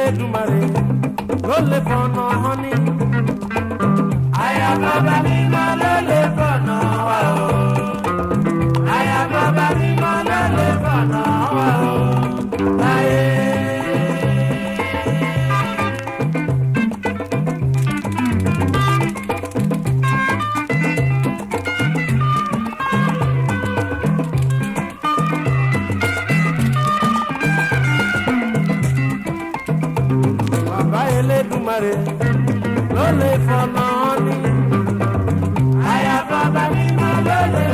Elédùmarè ló lè fọ̀nà hàn ní. Àyà bàbá mímọ́ ló lè fọ̀nà wá o. Àyà bàbá mímọ́ ló lè fọ̀nà wá o. Láyé. Elédùmarè ló lè fọ̀nà hàn ní. Àyà bàbá mímọ́ ló lè